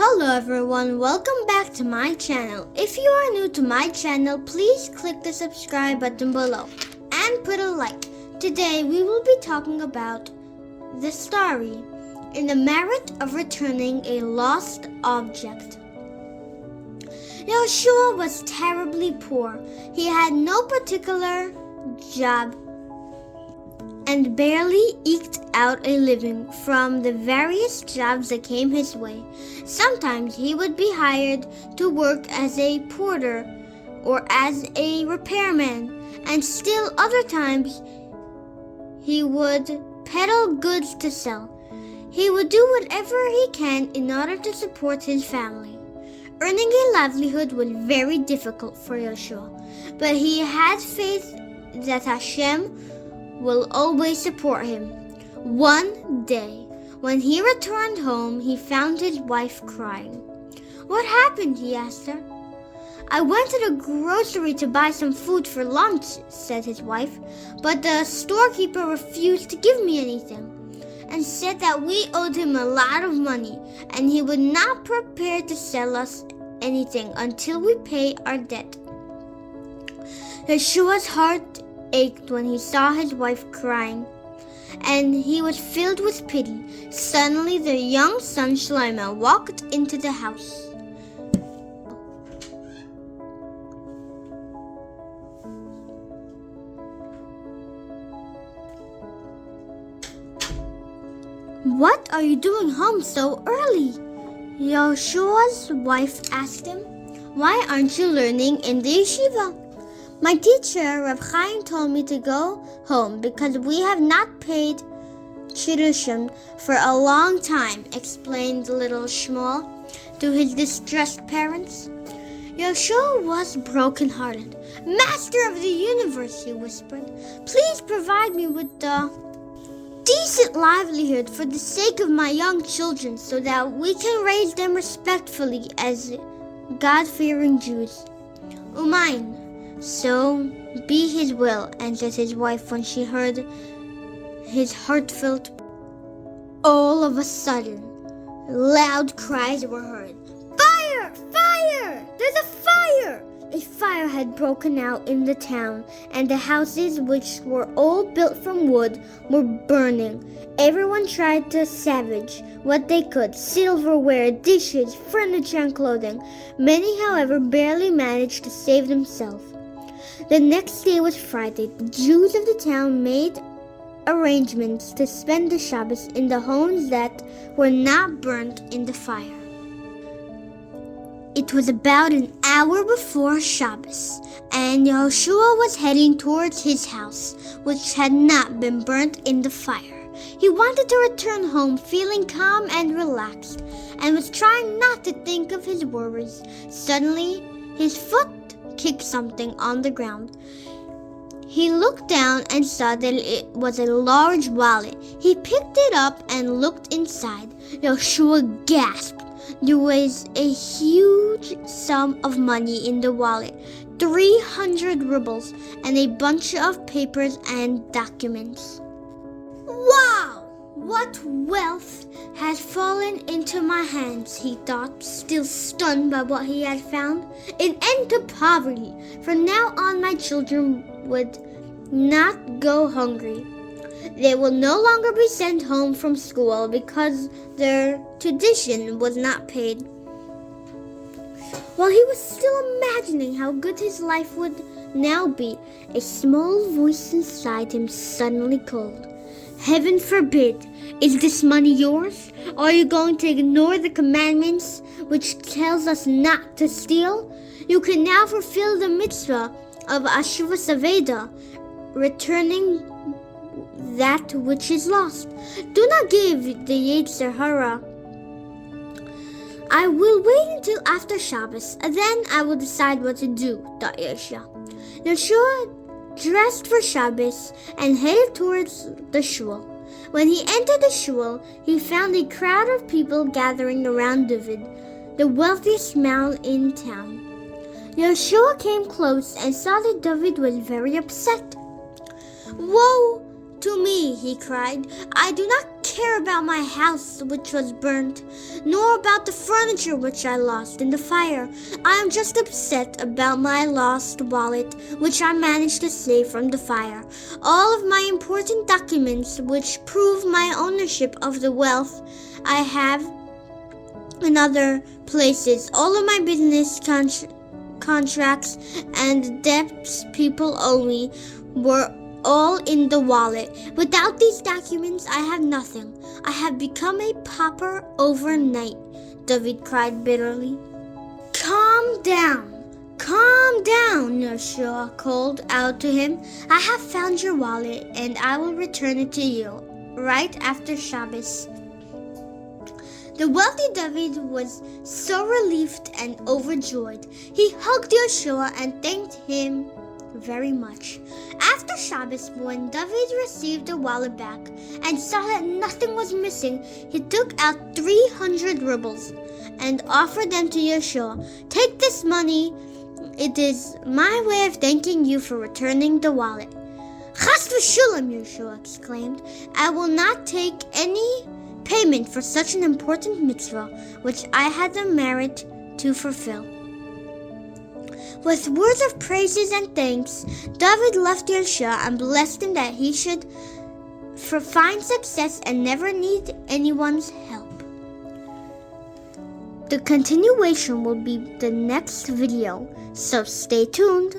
Hello everyone, welcome back to my channel. If you are new to my channel, please click the subscribe button below and put a like. Today we will be talking about the story in the merit of returning a lost object. Yoshua was terribly poor. He had no particular job and barely eked out a living from the various jobs that came his way. Sometimes he would be hired to work as a porter or as a repairman, and still other times he would peddle goods to sell. He would do whatever he can in order to support his family. Earning a livelihood was very difficult for Yoshua, but he had faith that Hashem will always support him. One day, when he returned home, he found his wife crying. "What happened?" he asked her. "I went to the grocery to buy some food for lunch," said his wife, "but the storekeeper refused to give me anything and said that we owed him a lot of money and he would not prepare to sell us anything until we pay our debt." Yeshua's heart ached when he saw his wife crying, and he was filled with pity. Suddenly, the young son Shlomo walked into the house. "What are you doing home so early?" Yeshua's wife asked him. "Why aren't you learning in the yeshiva?" "My teacher, Reb Chaim, told me to go home because we have not paid Chidushim for a long time," explained little Shmuel to his distressed parents. Yoshua was broken-hearted. "Master of the universe," he whispered, "please provide me with a decent livelihood for the sake of my young children so that we can raise them respectfully as God-fearing Jews." "Umain, so be his will," answered his wife when she heard his heartfelt. All of a sudden, loud cries were heard. "Fire! Fire! There's a fire!" A fire had broken out in the town, and the houses, which were all built from wood, were burning. Everyone tried to salvage what they could: silverware, dishes, furniture, and clothing. Many, however, barely managed to save themselves. The next day was Friday. The Jews of the town made arrangements to spend the Shabbos in the homes that were not burnt in the fire. It was about an hour before Shabbos, and Yehoshua was heading towards his house, which had not been burnt in the fire. He wanted to return home feeling calm and relaxed, and was trying not to think of his worries. Suddenly, his foot kicked something on the ground. He looked down and saw that it was a large wallet. He picked it up and looked inside. Yoshua gasped. There was a huge sum of money in the wallet, 300 rubles, and a bunch of papers and documents. "Wow! What wealth has fallen into my hands," he thought, still stunned by what he had found. "An end to poverty. From now on, my children would not go hungry. They will no longer be sent home from school because their tuition was not paid." While he was still imagining how good his life would now be, a small voice inside him suddenly called, "Heaven forbid! Is this money yours? Are you going to ignore the commandments which tells us not to steal? You can now fulfill the mitzvah of Ashuvas Aveda, returning that which is lost. Do not give the Yetzer Hara. I will wait until after Shabbos, and then I will decide what to do," thought Yeshua. Yeshua dressed for Shabbos and headed towards the shul. When he entered the shul, he found a crowd of people gathering around David, the wealthiest man in town. Yeshua came close and saw that David was very upset. "Woe to me," he cried. "I do not care about my house which was burnt, nor about the furniture which I lost in the fire. I am just upset about my lost wallet which I managed to save from the fire. All of my important documents which prove my ownership of the wealth I have in other places, all of my business contracts and debts people owe me were all in the wallet. Without these documents, I have nothing. I have become a pauper overnight, David cried bitterly. Calm down, Yeshua called out to him. I have found your wallet and I will return it to you right after Shabbos. The wealthy David was so relieved and overjoyed. He hugged Yeshua and thanked him very much. After Shabbos, when David received the wallet back and saw that nothing was missing, he took out 300 rubles and offered them to Yeshua. Take this money. It is my way of thanking you for returning the wallet. Chas v'shulam, Yeshua exclaimed. I will not take any payment for such an important mitzvah, which I had the merit to fulfill. With words of praises and thanks, David left Yeshua and blessed him that he should find success and never need anyone's help. The continuation will be the next video, so stay tuned.